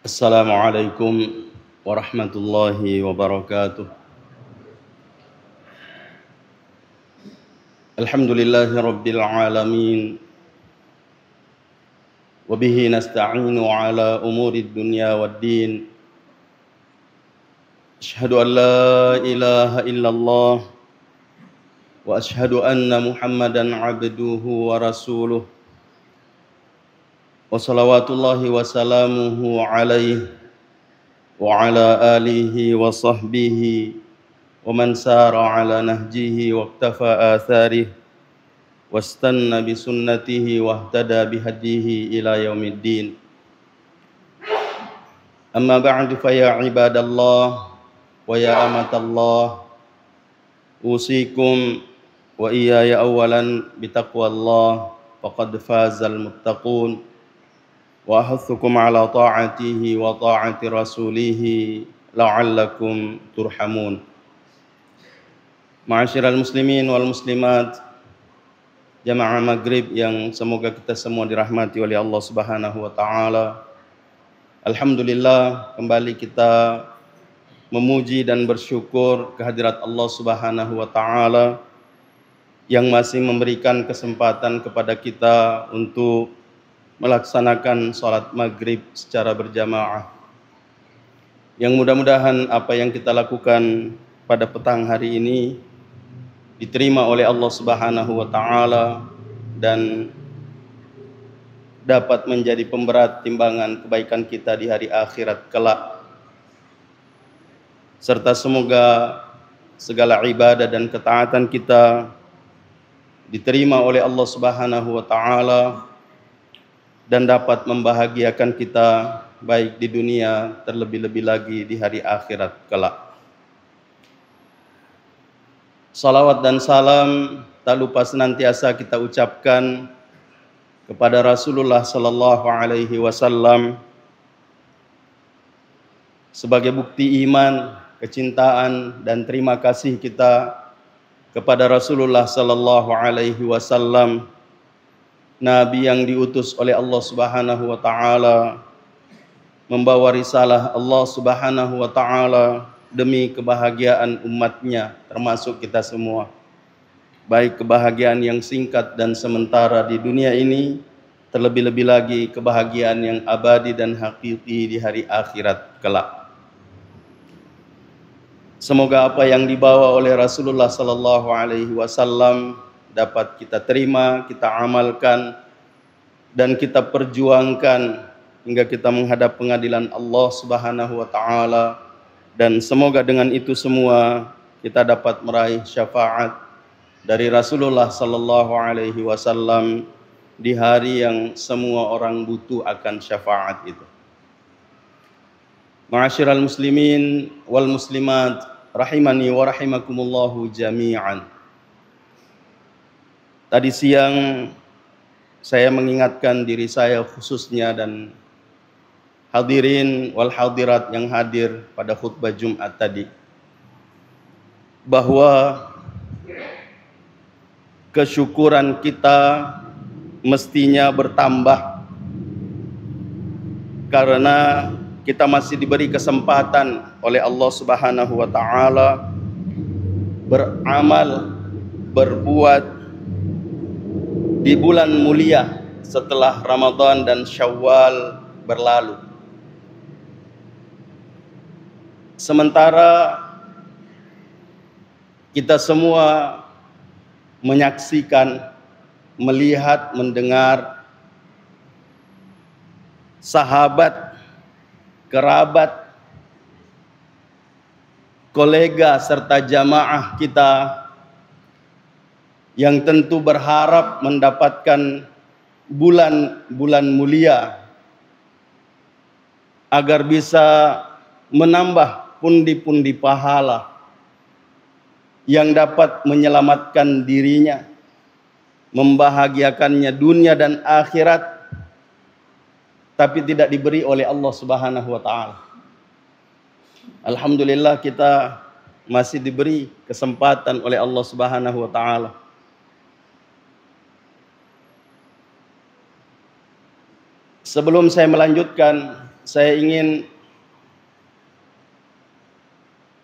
Assalamualaikum warahmatullahi wabarakatuh. Alhamdulillahi rabbil alamin. Wabihi nasta'inu ala umuri dunya waddin. Ashhadu an la ilaha illallah wa ashhadu anna Muhammadan abduhu wa rasuluh. Wa salawatullahi wa salamuhu alaihi wa ala alihi wa sahbihi wa man sara ala nahjihi wa iktafa atharih wastanna bisunnatihi wahtada bihadihi ila yaumiddin. Amma ba'du fa ya ibadallah wa ya amatallah, usikum wa iyaya awalan bitaqwallah faqad fazal muttaqun wa ahuthukum ala ta'atihi wa ta'ati rasulihi la'allakum turhamun. Ma'asyiral muslimin wal muslimat, jamaah maghrib yang semoga kita semua dirahmati oleh Allah Subhanahu wa taala. Alhamdulillah, kembali kita memuji dan bersyukur kehadirat Allah Subhanahu wa taala yang masih memberikan kesempatan kepada kita untuk melaksanakan sholat maghrib secara berjamaah. Yang mudah-mudahan apa yang kita lakukan pada petang hari ini diterima oleh Allah Subhanahu wa taala dan dapat menjadi pemberat timbangan kebaikan kita di hari akhirat kelak. Serta semoga segala ibadah dan ketaatan kita diterima oleh Allah Subhanahu wa taala dan dapat membahagiakan kita baik di dunia terlebih-lebih lagi di hari akhirat kelak. Salawat dan salam tak lupa senantiasa kita ucapkan kepada Rasulullah sallallahu alaihi wasallam sebagai bukti iman, kecintaan dan terima kasih kita kepada Rasulullah sallallahu alaihi wasallam, Nabi yang diutus oleh Allah Subhanahu wa taala membawa risalah Allah Subhanahu wa taala demi kebahagiaan umatnya, termasuk kita semua. Baik kebahagiaan yang singkat dan sementara di dunia ini, terlebih-lebih lagi kebahagiaan yang abadi dan hakiki di hari akhirat kelak. Semoga apa yang dibawa oleh Rasulullah sallallahu alaihi wasallam dapat kita terima, kita amalkan, dan kita perjuangkan hingga kita menghadap pengadilan Allah Subhanahu wa taala. Dan semoga dengan itu semua kita dapat meraih syafaat dari Rasulullah sallallahu alaihi wasallam di hari yang semua orang butuh akan syafaat itu. Ma'asyiral muslimin wal muslimat rahimani wa rahimakumullahu jami'an. Tadi siang saya mengingatkan diri saya khususnya dan hadirin wal hadirat yang hadir pada khutbah Jumat tadi, bahwa kesyukuran kita mestinya bertambah karena kita masih diberi kesempatan oleh Allah Subhanahu wa taala beramal, berbuat di bulan mulia setelah Ramadan dan Syawal berlalu. Sementara kita semua menyaksikan, melihat, mendengar sahabat, kerabat, kolega serta jamaah kita yang tentu berharap mendapatkan bulan mulia agar bisa menambah pundi-pundi pahala yang dapat menyelamatkan dirinya, membahagiakannya dunia dan akhirat, tapi tidak diberi oleh Allah Subhanahu wa taala. Alhamdulillah kita masih diberi kesempatan oleh Allah Subhanahu wa taala. Sebelum saya melanjutkan, saya ingin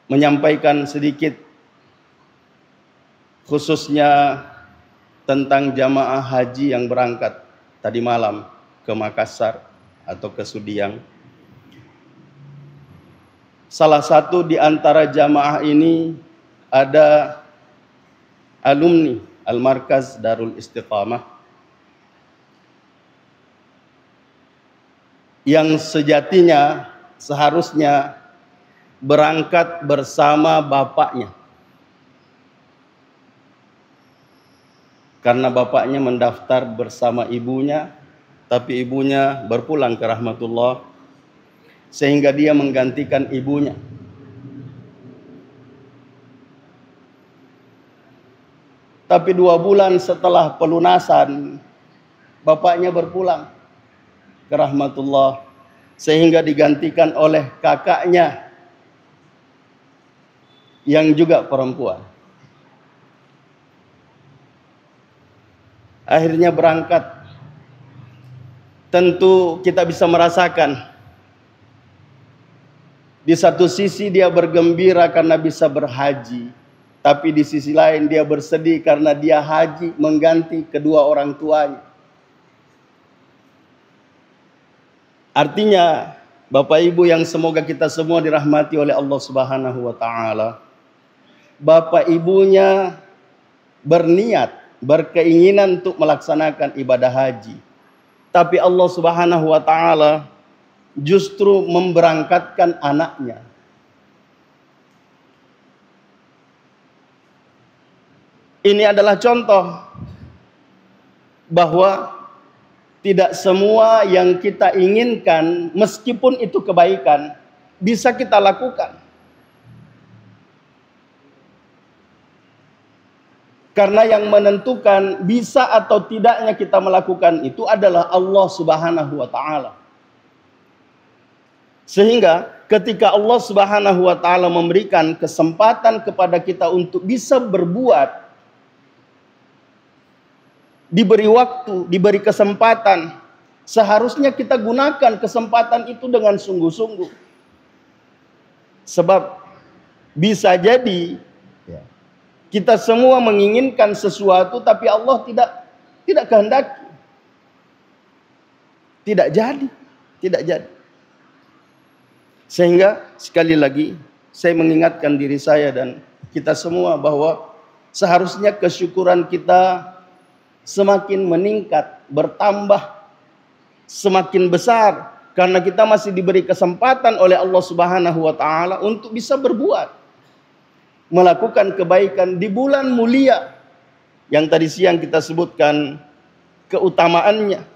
menyampaikan sedikit khususnya tentang jamaah haji yang berangkat tadi malam ke Makassar atau ke Sudiang. Salah satu di antara jamaah ini ada alumni Al-Markaz Darul Istiqamah yang sejatinya seharusnya berangkat bersama bapaknya. Karena bapaknya mendaftar bersama ibunya, tapi ibunya berpulang ke rahmatullah, sehingga dia menggantikan ibunya. Tapi 2 bulan setelah pelunasan, bapaknya berpulang ke rahmatullah, sehingga digantikan oleh kakaknya yang juga perempuan. Akhirnya berangkat. Tentu kita bisa merasakan, di satu sisi dia bergembira karena bisa berhaji, tapi di sisi lain dia bersedih karena dia haji mengganti kedua orang tuanya. Artinya, Bapak Ibu yang semoga kita semua dirahmati oleh Allah Subhanahu wa taala, bapak ibunya berniat, berkeinginan untuk melaksanakan ibadah haji, tapi Allah Subhanahu wa taala justru memberangkatkan anaknya. Ini adalah contoh bahwa tidak semua yang kita inginkan, meskipun itu kebaikan, bisa kita lakukan. Karena yang menentukan bisa atau tidaknya kita melakukan itu adalah Allah Subhanahu wa taala. Sehingga ketika Allah Subhanahu wa taala memberikan kesempatan kepada kita untuk bisa berbuat, diberi waktu, diberi kesempatan, seharusnya kita gunakan kesempatan itu dengan sungguh-sungguh. Sebab bisa jadi kita semua menginginkan sesuatu, tapi Allah tidak kehendaki. Tidak jadi. Sehingga sekali lagi saya mengingatkan diri saya dan kita semua bahwa seharusnya kesyukuran kita semakin meningkat, bertambah, semakin besar, karena kita masih diberi kesempatan oleh Allah Subhanahu wa taala untuk bisa berbuat, melakukan kebaikan di bulan mulia yang tadi siang kita sebutkan keutamaannya,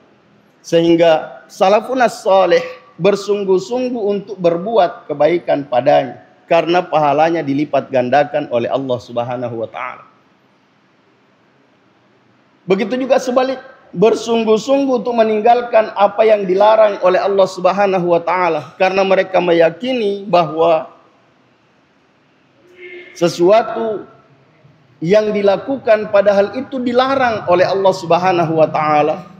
sehingga salafun as-salih bersungguh-sungguh untuk berbuat kebaikan padanya karena pahalanya dilipat gandakan oleh Allah Subhanahu wa taala. Begitu juga sebalik, bersungguh-sungguh untuk meninggalkan apa yang dilarang oleh Allah Subhanahu wa taala karena mereka meyakini bahwa sesuatu yang dilakukan padahal itu dilarang oleh Allah Subhanahu wa taala,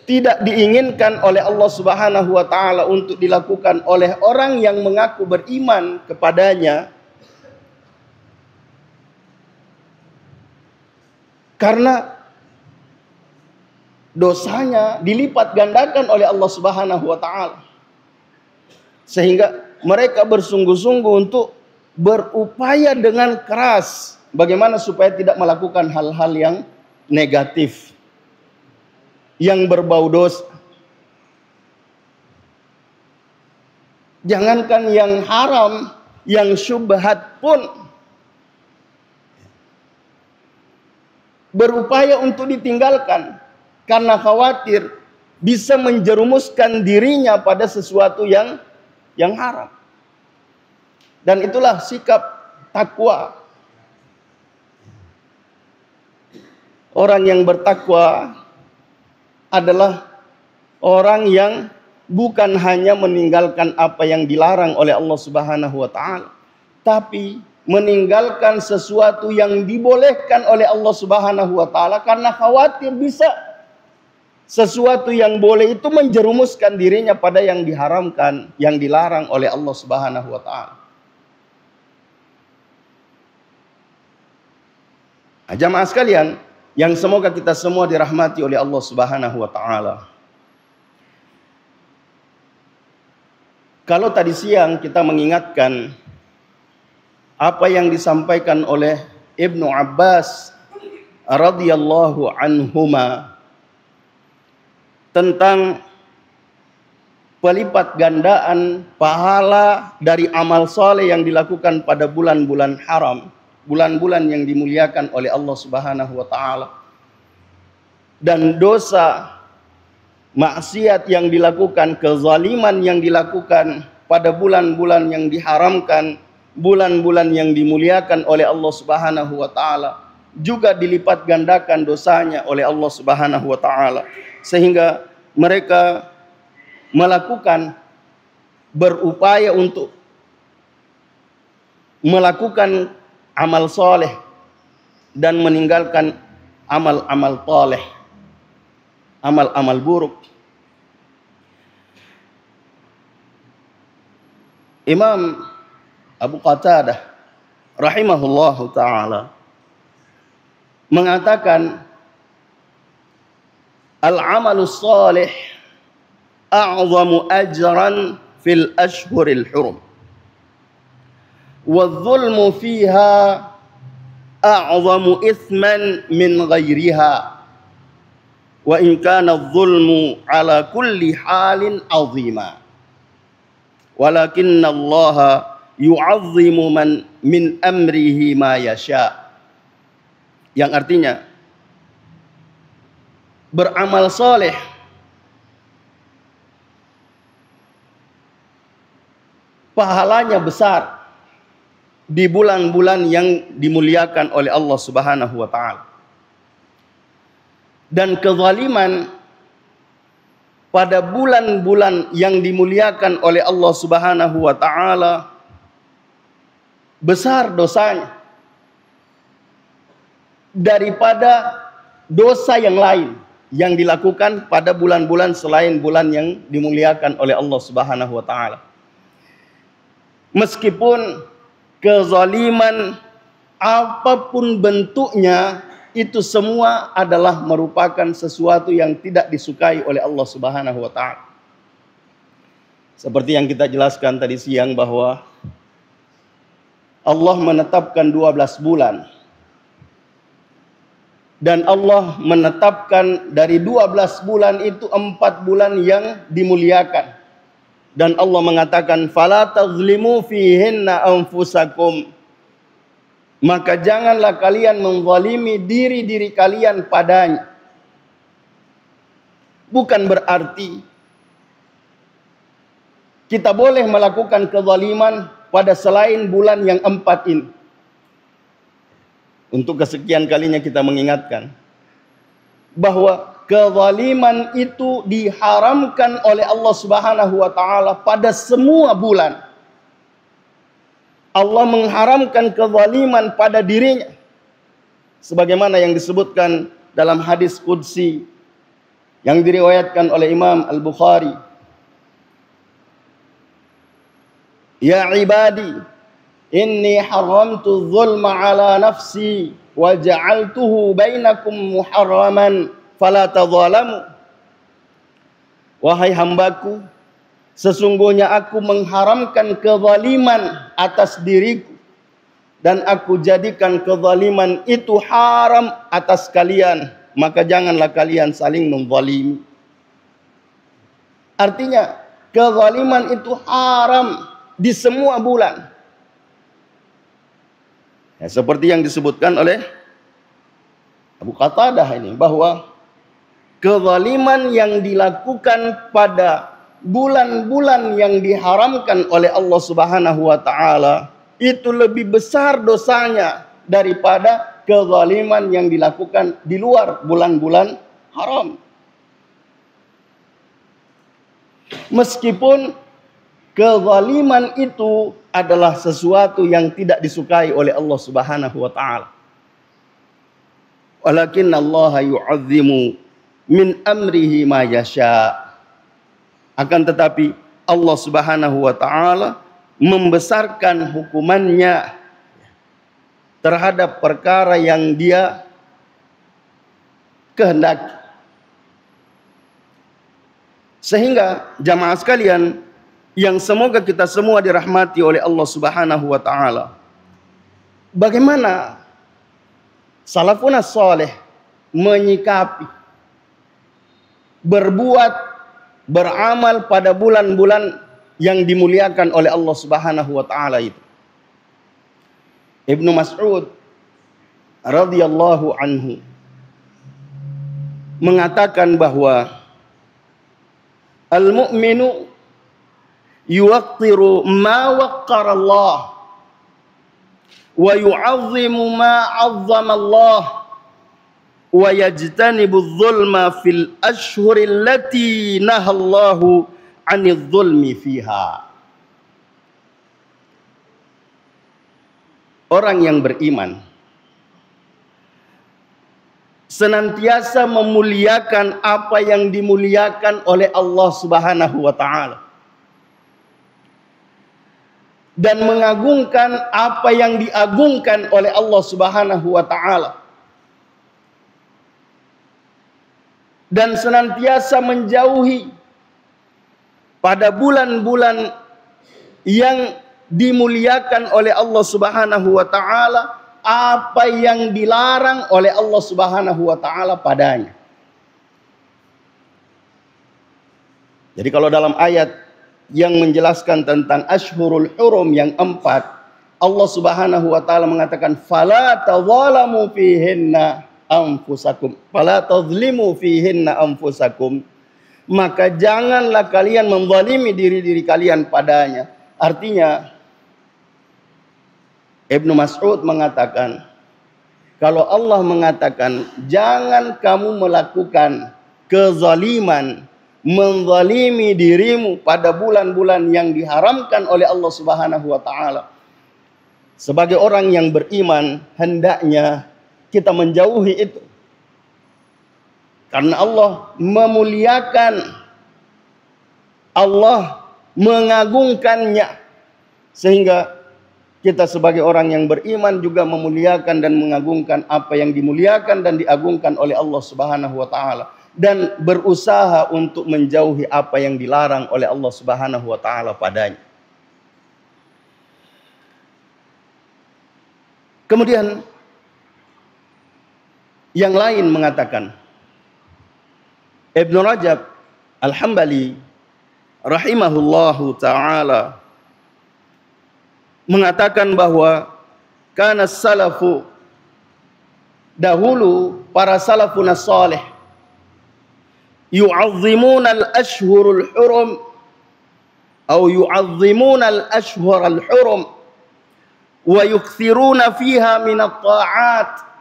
tidak diinginkan oleh Allah Subhanahu wa taala untuk dilakukan oleh orang yang mengaku beriman kepadanya, karena dosanya dilipat gandakan oleh Allah Subhanahu wa taala. Sehingga mereka bersungguh-sungguh untuk berupaya dengan keras bagaimana supaya tidak melakukan hal-hal yang negatif, yang berbau dosa. Jangankan yang haram, yang syubhat pun berupaya untuk ditinggalkan karena khawatir bisa menjerumuskan dirinya pada sesuatu yang haram. Dan itulah sikap takwa. Orang yang bertakwa adalah orang yang bukan hanya meninggalkan apa yang dilarang oleh Allah Subhanahu wa taala, tapi meninggalkan sesuatu yang dibolehkan oleh Allah Subhanahu wa taala karena khawatir bisa sesuatu yang boleh itu menjerumuskan dirinya pada yang diharamkan, yang dilarang oleh Allah Subhanahu wa taala. Jamaah sekalian, yang semoga kita semua dirahmati oleh Allah Subhanahu wa taala. Kalau tadi siang kita mengingatkan apa yang disampaikan oleh Ibnu Abbas radhiyallahu anhuma tentang pelipat gandaan pahala dari amal soleh yang dilakukan pada bulan-bulan haram, bulan-bulan yang dimuliakan oleh Allah Subhanahu wa taala, dan dosa maksiat yang dilakukan, kezaliman yang dilakukan pada bulan-bulan yang diharamkan, bulan-bulan yang dimuliakan oleh Allah Subhanahu wa taala, juga dilipat gandakan dosanya oleh Allah Subhanahu wa taala, sehingga mereka melakukan, berupaya untuk melakukan amal soleh dan meninggalkan amal-amal toleh, amal-amal buruk. Imam Abu Qatadah rahimahullahu ta'ala mengatakan, al-amalus salih a'zamu ajran fil ashhuril hurum wal-zulmu fiha a'zamu ithman min ghairiha wa in kana adh-dhulmu ala kulli halin 'azima walakinna Allah yu'azzimu man min amrihi ma yasha. Yang artinya, beramal soleh pahalanya besar di bulan-bulan yang dimuliakan oleh Allah Subhanahu wa taala. Dan kezaliman pada bulan-bulan yang dimuliakan oleh Allah Subhanahu wa taala besar dosanya daripada dosa yang lain yang dilakukan pada bulan-bulan selain bulan yang dimuliakan oleh Allah Subhanahu wa taala. Meskipun kezaliman apapun bentuknya, itu semua adalah merupakan sesuatu yang tidak disukai oleh Allah Subhanahu wa taala. Seperti yang kita jelaskan tadi siang bahwa Allah menetapkan 12 bulan. Dan Allah menetapkan dari 12 bulan itu 4 bulan yang dimuliakan. Dan Allah mengatakan, fala tazlimu fihinna anfusakum. Maka janganlah kalian menzalimi diri-diri kalian padanya. Bukan berarti kita boleh melakukan kezaliman pada selain bulan yang 4 ini. Untuk kesekian kalinya kita mengingatkan bahwa kezaliman itu diharamkan oleh Allah Subhanahu wa taala pada semua bulan. Allah mengharamkan kezaliman pada dirinya, sebagaimana yang disebutkan dalam hadis qudsi yang diriwayatkan oleh Imam Al-Bukhari. Ya ibadi, inni haramtu dzulma ala nafsi wa ja'altuhu bainakum muharraman fala tadzalamu. Wahai hambaku, sesungguhnya aku mengharamkan kezaliman atas diriku dan aku jadikan kezaliman itu haram atas kalian, maka janganlah kalian saling menzalimi. Artinya kezaliman itu haram di semua bulan. Ya, seperti yang disebutkan oleh Abu Qatadah ini, bahwa kezaliman yang dilakukan pada bulan-bulan yang diharamkan oleh Allah Subhanahu wa taala itu lebih besar dosanya daripada kezaliman yang dilakukan di luar bulan-bulan haram. Meskipun kezaliman itu adalah sesuatu yang tidak disukai oleh Allah Subhanahu wa taala. Walakinna Allah yu'azzimu min amrihi ma yasha. Akan tetapi Allah Subhanahu wa taala membesarkan hukumannya terhadap perkara yang Dia kehendaki. Sehingga jamaah sekalian yang semoga kita semua dirahmati oleh Allah Subhanahu wa taala, bagaimana salafun saleh menyikapi, berbuat, beramal pada bulan-bulan yang dimuliakan oleh Allah Subhanahu wa taala itu. Ibnu Mas'ud radhiyallahu anhu mengatakan bahwa al-mu'minu yuwaqqiru ma waqqara Allah wa yu'azzimu ma 'azzama Allah wa yajtanibu adh-dhulma fil ashhuril lati nahallahu 'anil dhulmi fiha. Orang yang beriman senantiasa memuliakan apa yang dimuliakan oleh Allah Subhanahu wa taala, dan mengagungkan apa yang diagungkan oleh Allah Subhanahu wa taala, dan senantiasa menjauhi pada bulan-bulan yang dimuliakan oleh Allah Subhanahu wa taala apa yang dilarang oleh Allah Subhanahu wa taala padanya. Jadi kalau dalam ayat yang menjelaskan tentang Ashhurul Hurum yang 4, Allah Subhanahu wa taala mengatakan fala tadzalamu fihinna anfusakum, fala tadzlimu fihinna anfusakum, maka janganlah kalian menzalimi diri-diri kalian padanya. Artinya Ibnu Mas'ud mengatakan, kalau Allah mengatakan jangan kamu melakukan kezaliman, menzalimi dirimu pada bulan-bulan yang diharamkan oleh Allah Subhanahu wa taala, sebagai orang yang beriman hendaknya kita menjauhi itu. Karena Allah memuliakan, Allah mengagungkannya, sehingga kita sebagai orang yang beriman juga memuliakan dan mengagungkan apa yang dimuliakan dan diagungkan oleh Allah Subhanahu wa taala, dan berusaha untuk menjauhi apa yang dilarang oleh Allah Subhanahu wa taala padanya. Kemudian yang lain mengatakan, Ibnu Rajab Al-Hambali rahimahullahu taala mengatakan bahwa kana salafu, dahulu para salafun salih, yu'azzimuna al-ashhurul hurum atau yu'azzimuna al-ashhurul hurum wa yukthiruna fiha min at-ta'at.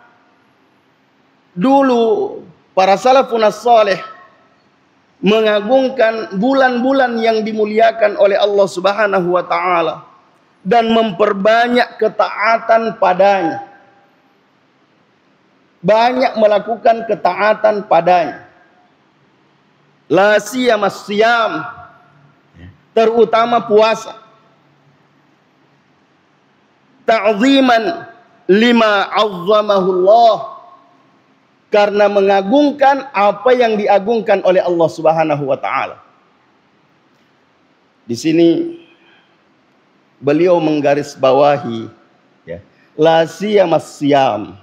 Dulu para salafun salih mengagungkan bulan-bulan yang dimuliakan oleh Allah Subhanahu wa taala dan memperbanyak ketaatan padanya, banyak melakukan ketaatan padanya. La siyamas siyam, terutama puasa. Ta'ziman lima 'azzamahu Allah, karena mengagungkan apa yang diagungkan oleh Allah Subhanahu wa taala. Di sini beliau menggarisbawahi ya, la siyamas siyam,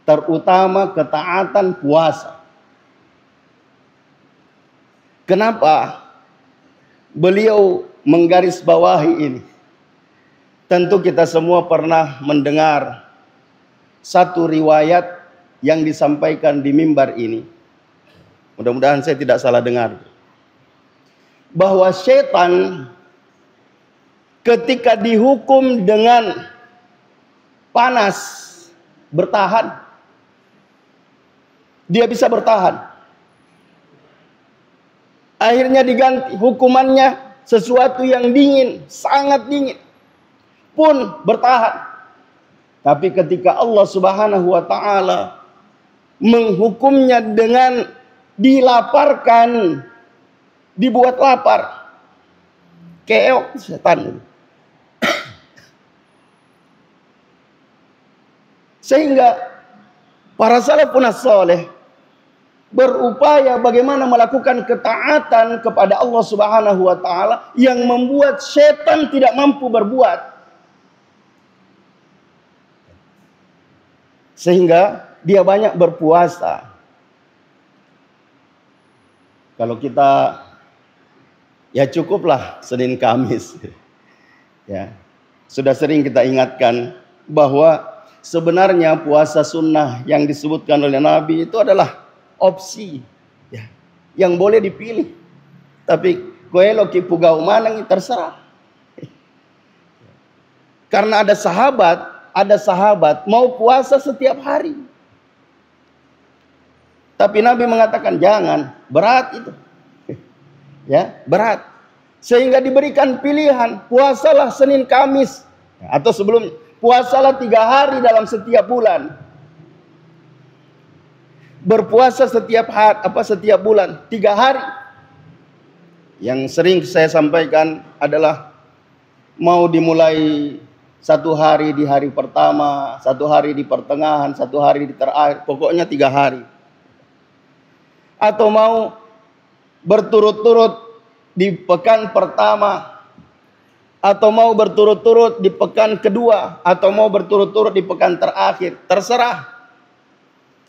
terutama ketaatan puasa. Kenapa beliau menggarisbawahi ini? Tentu kita semua pernah mendengar satu riwayat yang disampaikan di mimbar ini. Mudah-mudahan saya tidak salah dengar, bahwa setan ketika dihukum dengan panas bertahan, dia bisa bertahan. Akhirnya diganti hukumannya sesuatu yang dingin, sangat dingin, pun bertahan. Tapi ketika Allah Subhanahu wa taala menghukumnya dengan dilaparkan, dibuat lapar. Keok setan. Sehingga para salafun as-saleh berupaya bagaimana melakukan ketaatan kepada Allah Subhanahu wa taala yang membuat setan tidak mampu berbuat. Sehingga dia banyak berpuasa. Kalau kita ya cukuplah Senin Kamis. Ya. Sudah sering kita ingatkan bahwa sebenarnya puasa sunnah yang disebutkan oleh Nabi itu adalah opsi, ya, yang boleh dipilih. Tapi koelo ki pugau manang terserah. Karena ada sahabat mau puasa setiap hari. Tapi Nabi mengatakan jangan, berat itu. Ya, berat. Sehingga diberikan pilihan, puasalah Senin Kamis atau sebelumnya, puasalah 3 hari dalam setiap bulan. Berpuasa setiap bulan 3 hari. Yang sering saya sampaikan adalah mau dimulai 1 hari di hari pertama, 1 hari di pertengahan, 1 hari di terakhir, pokoknya 3 hari. Atau mau berturut-turut di pekan pertama, atau mau berturut-turut di pekan kedua, atau mau berturut-turut di pekan terakhir, terserah.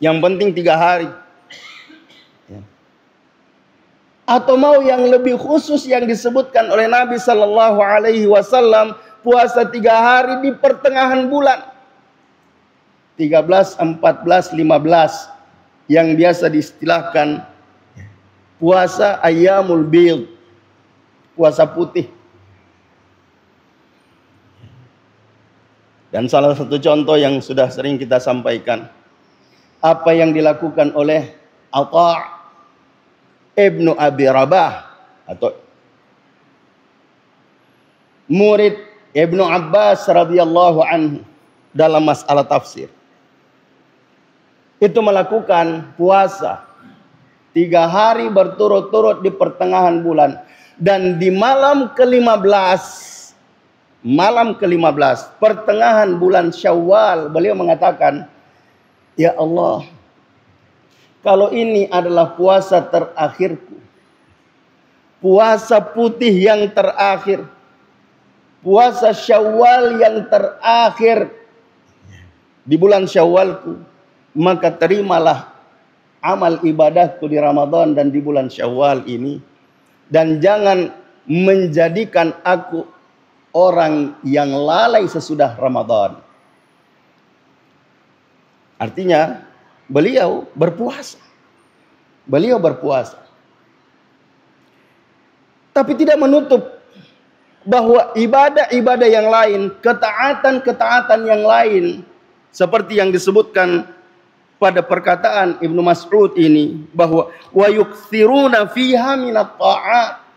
Yang penting 3 hari. Ya. Atau mau yang lebih khusus yang disebutkan oleh Nabi Sallallahu Alaihi Wasallam, puasa 3 hari di pertengahan bulan, 13, 14, 15, yang biasa diistilahkan puasa Ayyamul Bid, puasa putih. Dan salah satu contoh yang sudah sering kita sampaikan, apa yang dilakukan oleh Atha' Ibnu Abi Rabah atau murid Ibnu Abbas radhiyallahu anhu dalam masalah tafsir. Itu melakukan puasa 3 hari berturut-turut di pertengahan bulan. Dan di malam ke-15, pertengahan bulan Syawal, beliau mengatakan, ya Allah, kalau ini adalah puasa terakhirku, puasa putih yang terakhir, puasa Syawal yang terakhir di bulan Syawalku, maka terimalah amal ibadahku di Ramadan dan di bulan Syawal ini, dan jangan menjadikan aku orang yang lalai sesudah Ramadan. Artinya beliau berpuasa. Tapi tidak menutup bahwa ibadah-ibadah yang lain, ketaatan-ketaatan yang lain, seperti yang disebutkan pada perkataan Ibnu Mas'ud ini, bahwa wa yukthiruna fiha minat ta'at.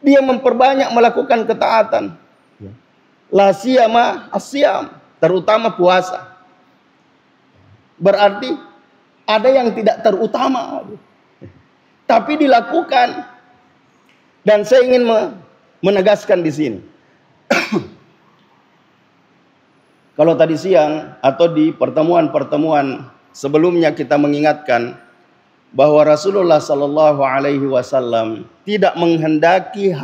Dia memperbanyak melakukan ketaatan. La siyama asyam, terutama puasa. Berarti ada yang tidak terutama, tapi dilakukan. Dan saya ingin menegaskan di sini. Kalau tadi siang atau di pertemuan-pertemuan sebelumnya kita mengingatkan bahwa Rasulullah Sallallahu Alaihi Wasallam tidak menghendaki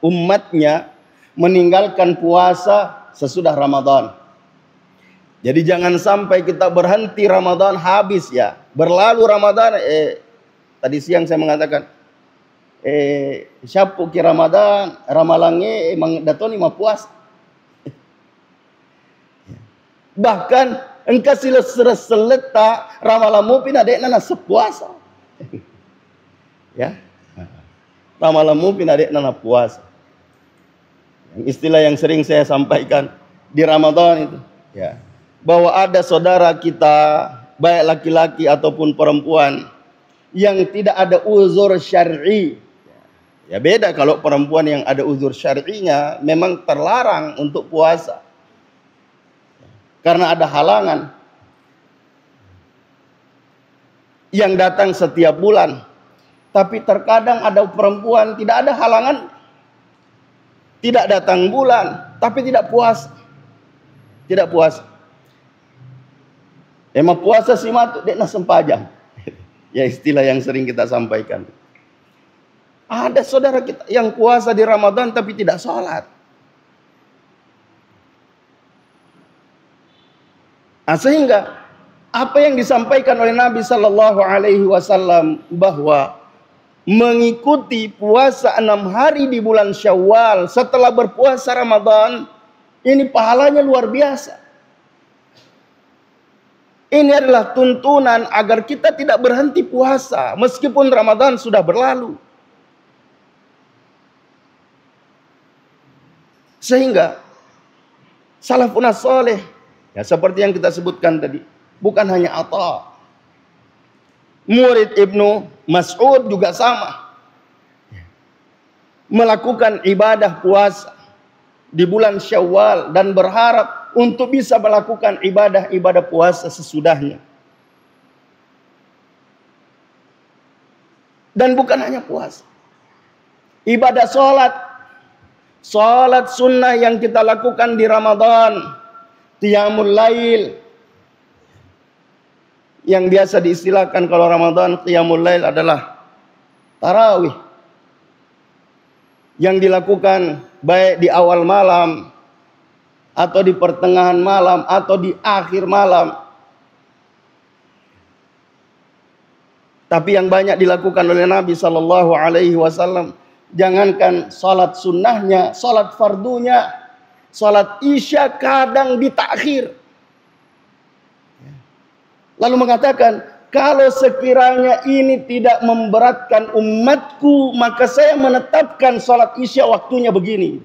umatnya meninggalkan puasa sesudah Ramadan. Jadi jangan sampai kita berhenti Ramadan habis ya. Berlalu Ramadan, tadi siang saya mengatakan, syapu ki Ramadan, ramalange emang datoni ma puasa. Bahkan engkau seleta ramalamu pinadekna na sepuasa. Ya. Ramalamu pinadekna na puasa. Istilah yang sering saya sampaikan di Ramadan itu, ya, bahwa ada saudara kita, baik laki-laki ataupun perempuan, yang tidak ada uzur syar'i. Ya beda kalau perempuan yang ada uzur syar'inya memang terlarang untuk puasa. Karena ada halangan. yang datang setiap bulan. Tapi terkadang ada perempuan tidak ada halangan, tidak datang bulan, tapi tidak puas. Tidak puas. Emang puasa si matu dek na sempajang. Ya istilah yang sering kita sampaikan. Ada saudara kita yang puasa di Ramadan tapi tidak sholat. Sehingga apa yang disampaikan oleh Nabi Sallallahu Alaihi Wasallam bahwa mengikuti puasa 6 hari di bulan Syawal setelah berpuasa Ramadan, ini pahalanya luar biasa. Ini adalah tuntunan agar kita tidak berhenti puasa meskipun Ramadan sudah berlalu. Sehingga salafun saleh, ya seperti yang kita sebutkan tadi, bukan hanya Atha. Murid Ibnu Mas'ud juga sama. Melakukan ibadah puasa di bulan Syawal dan berharap untuk bisa melakukan ibadah-ibadah puasa sesudahnya. Dan bukan hanya puasa. Ibadah sholat sunnah yang kita lakukan di Ramadan, qiyamul lail, yang biasa diistilahkan kalau Ramadan qiyamul lail adalah tarawih, yang dilakukan baik di awal malam atau di pertengahan malam atau di akhir malam. Tapi yang banyak dilakukan oleh Nabi Sallallahu Alaihi Wasallam, jangankan salat sunnahnya, salat fardunya, salat isya kadang ditakhir. Lalu mengatakan, kalau sekiranya ini tidak memberatkan umatku, maka saya menetapkan salat isya waktunya begini.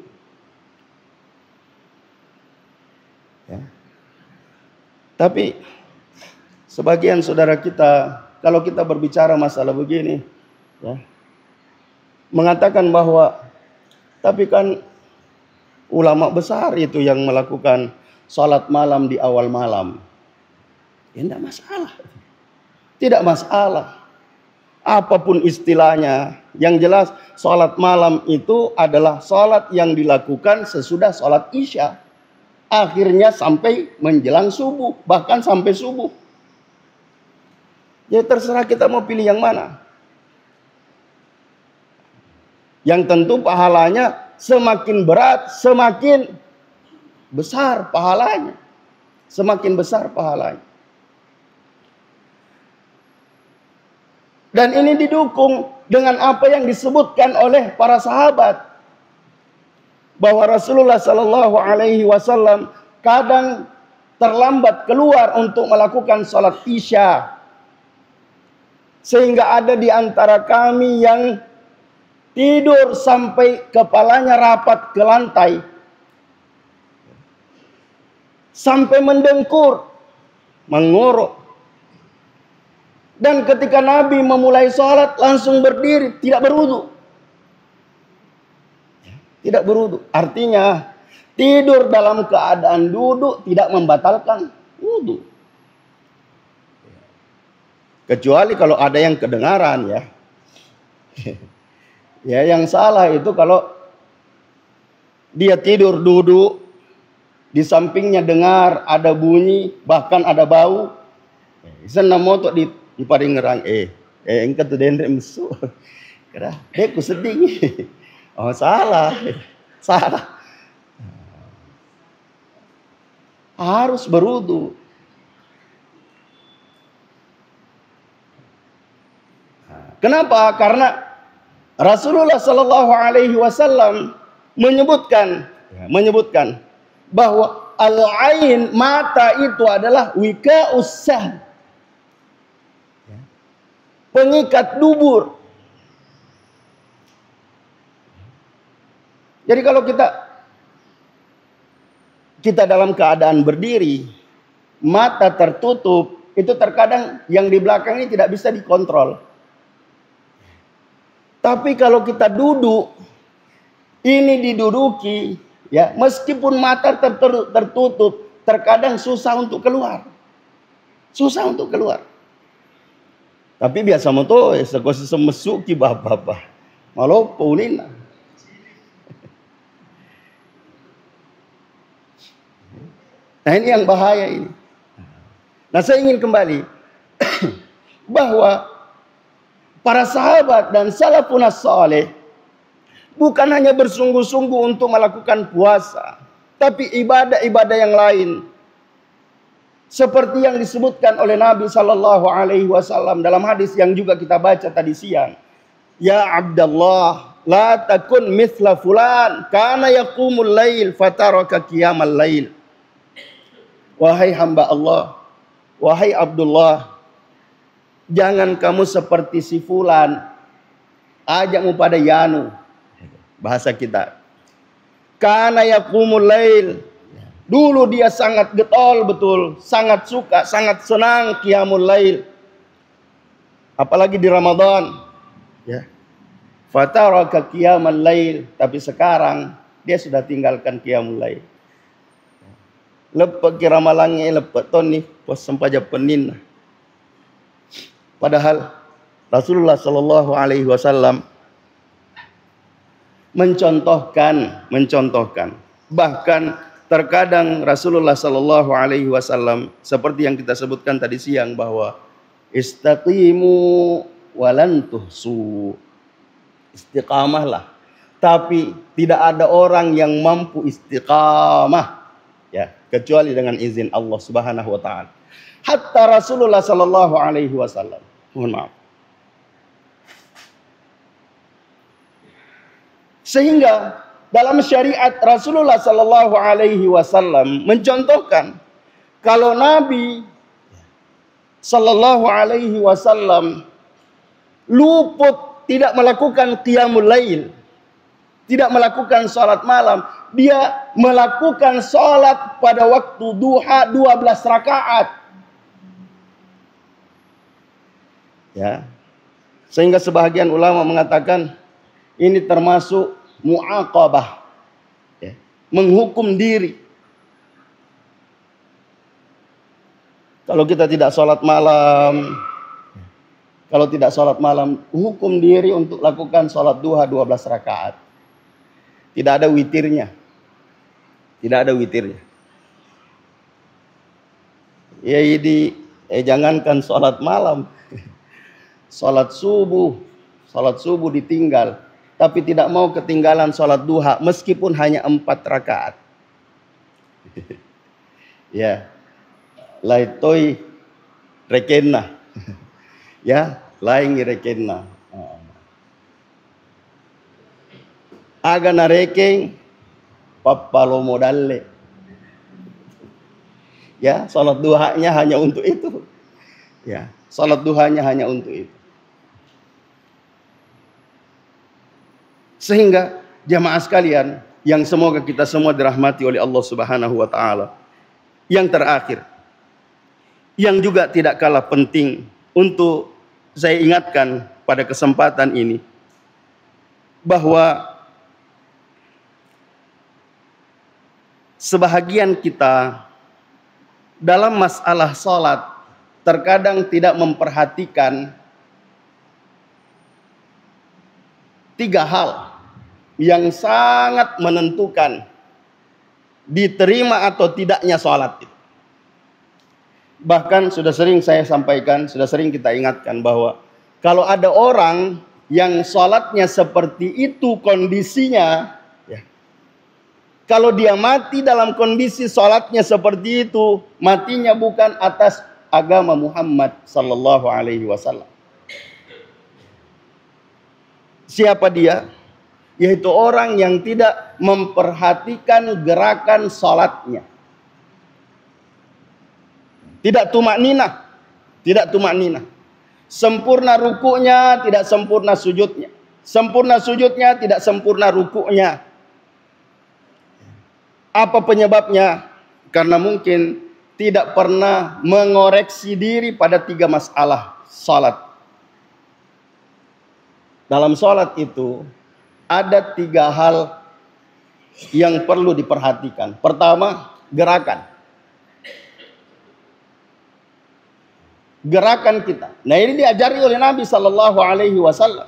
Ya. Tapi sebagian saudara kita, kalau kita berbicara masalah begini, ya, mengatakan bahwa tapi kan ulama besar itu yang melakukan salat malam di awal malam. Ya tidak masalah. Tidak masalah. Apapun istilahnya, yang jelas salat malam itu adalah salat yang dilakukan sesudah salat isya. Akhirnya sampai menjelang subuh, bahkan sampai subuh. Ya terserah kita mau pilih yang mana. Yang tentu pahalanya semakin berat, semakin besar pahalanya. Semakin besar pahalanya. Dan ini didukung dengan apa yang disebutkan oleh para sahabat. Bahwa Rasulullah Sallallahu Alaihi Wasallam kadang terlambat keluar untuk melakukan salat isya. Sehingga ada di antara kami yang tidur sampai kepalanya rapat ke lantai. Sampai mendengkur, mengorok. Dan ketika Nabi memulai salat langsung berdiri, tidak berwudu. Tidak berwudu. Artinya tidur dalam keadaan duduk tidak membatalkan wudu. Kecuali kalau ada yang kedengaran ya. Ya yang salah itu kalau dia tidur duduk, di sampingnya dengar ada bunyi, bahkan ada bau. Sana moto di paling ngerang engkau tu dendre mesu. Kira, ku sedih. Oh salah. Salah. Harus berwudu. Kenapa? Karena Rasulullah Sallallahu Alaihi Wasallam menyebutkan bahwa al-ain, mata itu adalah wika'us sahm, pengikat dubur. Jadi kalau kita dalam keadaan berdiri, mata tertutup, itu terkadang yang di belakang ini tidak bisa dikontrol. Tapi kalau kita duduk, ini diduduki, ya, meskipun mata tertutup, terkadang susah untuk keluar. Susah untuk keluar. Tapi biasa mo to, sekosi semesuk ki bapa. Malo paunin na. Nah ini yang bahaya ini. Nah saya ingin kembali bahwa para sahabat dan salafun saleh bukan hanya bersungguh-sungguh untuk melakukan puasa, tapi ibadah-ibadah yang lain. Seperti yang disebutkan oleh Nabi sallallahu alaihi wasallam dalam hadis yang juga kita baca tadi siang. Ya Abdullah, la takun mithla fulan, kana yaqumul lail fataraka qiyamal lail. Wahai hamba Allah, wahai Abdullah, jangan kamu seperti si fulan, ajakmu pada yanu. Bahasa kita. Kana yaqumul lail. Dulu dia sangat getol betul, sangat suka, sangat senang qiyamul lail. Apalagi di Ramadan. Ya. Fataraka qiyamal lail, tapi sekarang dia sudah tinggalkan qiyamul lail. Lepas kira malangnya lepas ton nih, pos sempaja penin. Padahal Rasulullah sallallahu alaihi wasallam mencontohkan, bahkan terkadang Rasulullah sallallahu alaihi wasallam seperti yang kita sebutkan tadi siang bahwa istaqimu walan tuhsu. Istiqamahlah. Tapi tidak ada orang yang mampu istiqamah ya, kecuali dengan izin Allah Subhanahu wa taala. Hatta Rasulullah sallallahu alaihi wasallam. Mohon maaf. Sehingga dalam syariat Rasulullah sallallahu alaihi wasallam mencontohkan kalau Nabi sallallahu alaihi wasallam luput tidak melakukan qiyamul lail, tidak melakukan salat malam, dia melakukan salat pada waktu duha 12 rakaat. Ya. Sehingga sebahagian ulama mengatakan ini termasuk mu'aqabah, ya, menghukum diri. Kalau kita tidak sholat malam, hukum diri untuk lakukan sholat duha 12 rakaat. Tidak ada witirnya. Ya ini jangankan sholat malam, sholat subuh ditinggal. Tapi tidak mau ketinggalan sholat duha meskipun hanya 4 rakaat. Ya, laitoi rekenna. Ya, lain rekenna. Aga narekeng papalo modalle. Ya, sholat duhanya hanya untuk itu. Ya, sholat duhanya hanya untuk itu. Sehingga jamaah sekalian yang semoga kita semua dirahmati oleh Allah Subhanahu wa taala. Yang terakhir, yang juga tidak kalah penting untuk saya ingatkan pada kesempatan ini, bahwa sebahagian kita dalam masalah salat terkadang tidak memperhatikan 3 hal yang sangat menentukan diterima atau tidaknya sholat itu. Bahkan sudah sering saya sampaikan, sudah sering kita ingatkan bahwa kalau ada orang yang sholatnya seperti itu kondisinya, ya, kalau dia mati dalam kondisi sholatnya seperti itu, matinya bukan atas agama Muhammad sallallahu alaihi wasallam. Siapa dia? Yaitu orang yang tidak memperhatikan gerakan sholatnya. Tidak tumakninah. Sempurna rukuknya, tidak sempurna sujudnya. Sempurna sujudnya, tidak sempurna rukuknya. Apa penyebabnya? Karena mungkin tidak pernah mengoreksi diri pada 3 masalah sholat. Dalam sholat itu ada 3 hal yang perlu diperhatikan. Pertama, gerakan. gerakan kita. Nah, ini diajari oleh Nabi Sallallahu Alaihi Wasallam.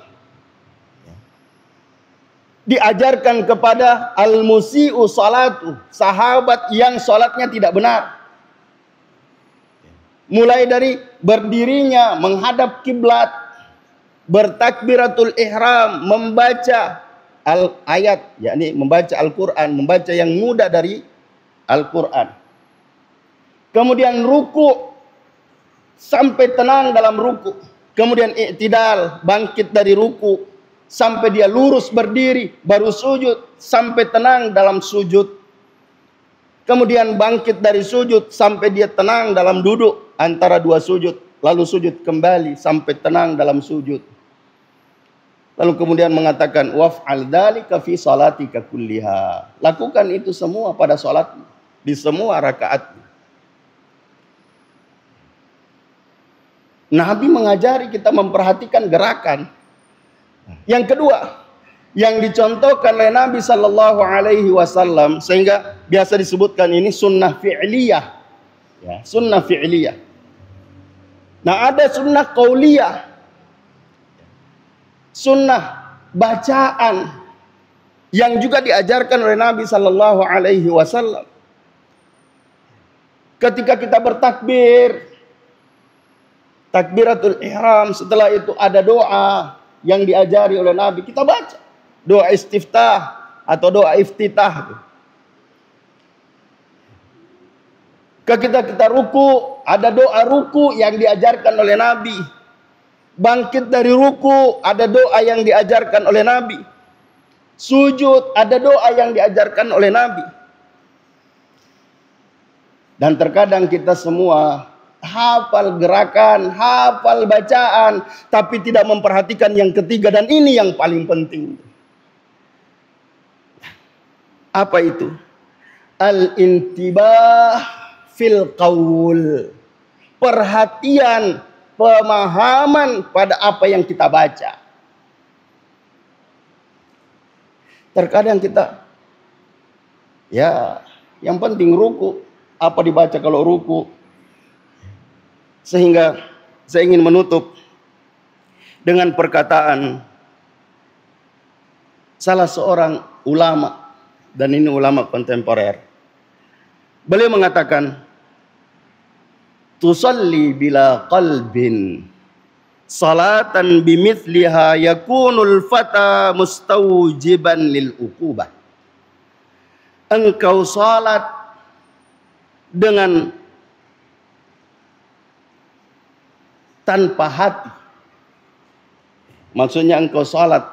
Diajarkan kepada al-musi'u salatu, sahabat yang salatnya tidak benar. Mulai dari berdirinya menghadap kiblat, bertakbiratul ihram, membaca ayat, yakni membaca Al-Quran, membaca yang mudah dari Al-Quran. Kemudian ruku sampai tenang dalam ruku. Kemudian i'tidal, bangkit dari ruku sampai dia lurus berdiri, baru sujud sampai tenang dalam sujud. Kemudian bangkit dari sujud sampai dia tenang dalam duduk antara dua sujud, lalu sujud kembali sampai tenang dalam sujud. Lalu kemudian mengatakan waf'al dzalika fi salatika kulliha. Lakukan itu semua pada salatmu, di semua rakaat. Nabi mengajari kita memperhatikan gerakan. Yang kedua, yang dicontohkan oleh Nabi Sallallahu Alaihi Wasallam, sehingga biasa disebutkan ini sunnah fi'liyah, ya, sunnah fi'liyah. Nah, ada sunnah qauliyah, sunnah bacaan yang juga diajarkan oleh Nabi Sallallahu Alaihi Wasallam. Ketika kita bertakbir, takbiratul ihram, setelah itu ada doa yang diajari oleh Nabi, kita baca. Doa istiftah atau doa iftitah. Ketika kita ruku, ada doa ruku yang diajarkan oleh Nabi. Bangkit dari ruku, ada doa yang diajarkan oleh Nabi. Sujud, ada doa yang diajarkan oleh Nabi. Dan terkadang kita semua hafal gerakan, hafal bacaan, tapi tidak memperhatikan yang ketiga, dan ini yang paling penting. Apa itu? Al-intibah fil qaul. Perhatian, pemahaman pada apa yang kita baca. Terkadang kita, ya, yang penting ruku. Apa dibaca kalau ruku? Sehingga saya ingin menutup dengan perkataan salah seorang ulama, dan ini ulama kontemporer. Beliau mengatakan, tusalli bila qalbin salatan bimithliha yakunul fata mustawjiban lil uqubah. Engkau salat dengan tanpa hati. Maksudnya engkau salat,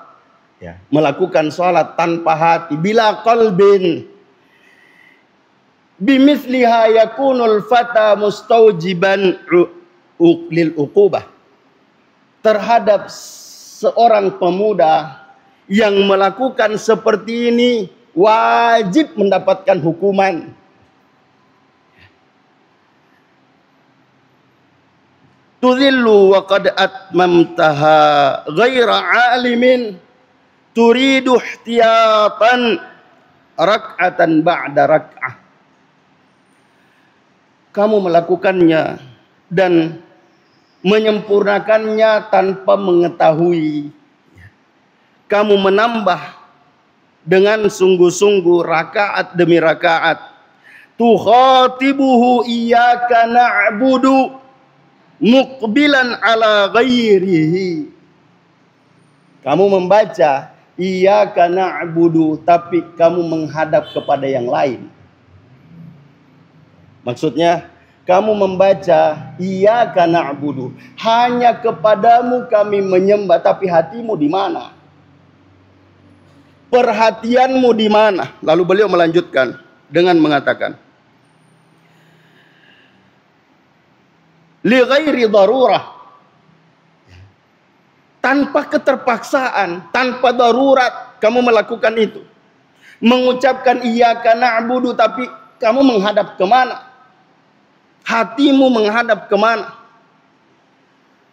ya, melakukan salat tanpa hati. Bila qalbin bimithliha yakunul fata mustawjiban lil uqubah. Terhadap seorang pemuda yang melakukan seperti ini wajib mendapatkan hukuman. Tudhillu wa qad atmamtaha ghaira alimin turidu ihtiyatan rak'atan ba'da rak'ah. Kamu melakukannya dan menyempurnakannya tanpa mengetahui. Kamu menambah dengan sungguh-sungguh rakaat demi rakaat. Tukhatibuhu iyyaka na'budu muqbilan ala ghairihi. Kamu membaca iyyaka na'budu, tapi kamu menghadap kepada yang lain. Maksudnya, kamu membaca iyyaka na'budu, hanya kepadamu kami menyembah, tapi hatimu di mana? Perhatianmu di mana? Lalu beliau melanjutkan dengan mengatakan, li ghairi darurah, tanpa keterpaksaan, tanpa darurat kamu melakukan itu. Mengucapkan iyyaka na'budu, tapi kamu menghadap kemana? Hatimu menghadap kemana?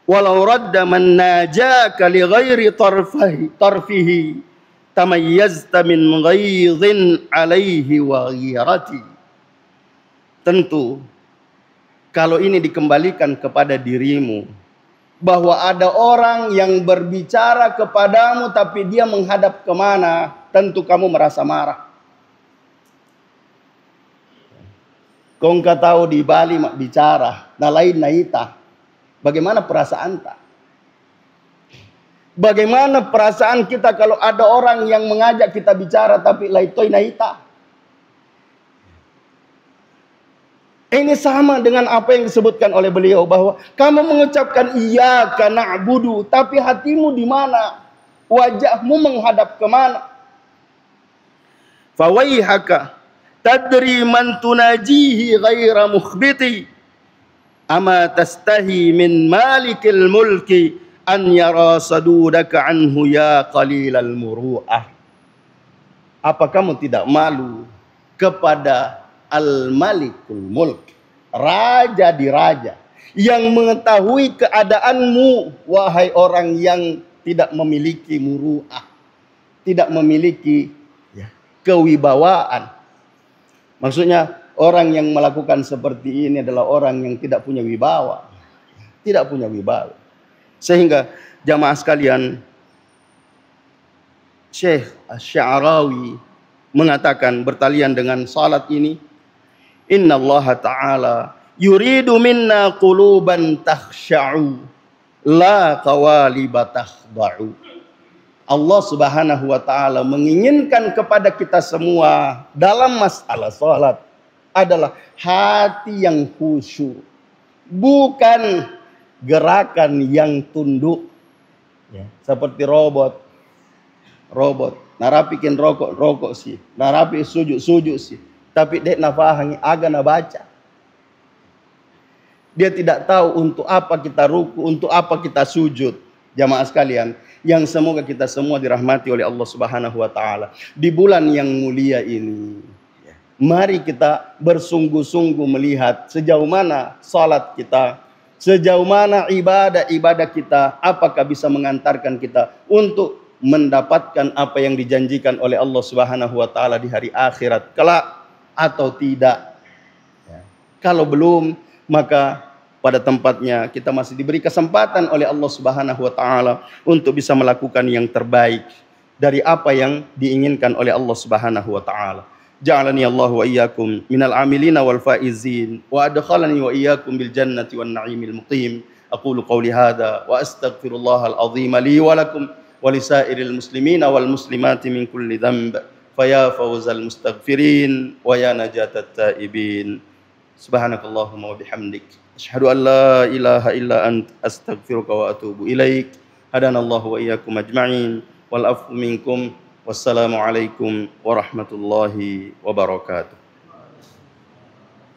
Walau radda man najaka li ghairi tarfihi tamayyazta min ghaidhin alaihi wa ghirati. Tentu kalau ini dikembalikan kepada dirimu, bahwa ada orang yang berbicara kepadamu tapi dia menghadap kemana, tentu kamu merasa marah. Kau enggak tahu di Bali mak bicara, na lain naita. Bagaimana perasaan tak? Bagaimana perasaan kita kalau ada orang yang mengajak kita bicara tapi laitoi naita? Ini sama dengan apa yang disebutkan oleh beliau, bahwa kamu mengucapkan iyyaka na'budu, tapi hatimu di mana? Wajahmu menghadap kemana? Fawaihaka tadri man tunajihi ghaira mukhbiti, ama tastahi min malikil mulki an yara sadudaka anhu ya qalilal muru'ah. Apa kamu tidak malu kepada Al-Malikul Mulk, Raja di Raja, yang mengetahui keadaanmu, wahai orang yang tidak memiliki muru'ah, tidak memiliki kewibawaan. Maksudnya orang yang melakukan seperti ini adalah orang yang tidak punya wibawa, tidak punya wibawa. Sehingga jamaah sekalian, Syekh Asy-Sya'rawi mengatakan bertalian dengan salat ini, Inna Allah Ta'ala yuridu minna quluban takhsha'u la qawaliba takhda'u. Allah Subhanahu wa Ta'ala menginginkan kepada kita semua dalam masalah salat adalah hati yang khusyuk, bukan gerakan yang tunduk seperti robot. Narapikin rokok sih, narapi sujud sih. Tapi dia nafahangi aga na baca. Dia tidak tahu untuk apa kita ruku, untuk apa kita sujud. Jamaah sekalian, yang semoga kita semua dirahmati oleh Allah Subhanahu wa Ta'ala di bulan yang mulia ini. Mari kita bersungguh-sungguh melihat sejauh mana salat kita, sejauh mana ibadah kita, apakah bisa mengantarkan kita untuk mendapatkan apa yang dijanjikan oleh Allah Subhanahu wa Ta'ala di hari akhirat kelak atau tidak. Kalau belum, maka pada tempatnya kita masih diberi kesempatan oleh Allah Subhanahu wa Ta'ala untuk bisa melakukan yang terbaik dari apa yang diinginkan oleh Allah Subhanahu wa Ta'ala. Ja'alani Allah wa iyyakum minal amilina wal faizin wa adkhalani wa iyyakum bil jannati wan na'imil muqim. Aqulu qawli hadha wa astaghfirullahal azim li wa lakum wa lisairil muslimina wal muslimati min kulli dhanb. Faya fawzal mustaghfirin wa ya najatat taibin. Subhanakallahumma wa bihamdik, asyhadu an la ilaha illa ant, astaghfiruka wa atubu ilaik. Hadanallahu wa iyyakum ajma'in wal afu minkum. Wassalamu alaikum warahmatullahi wabarakatuh.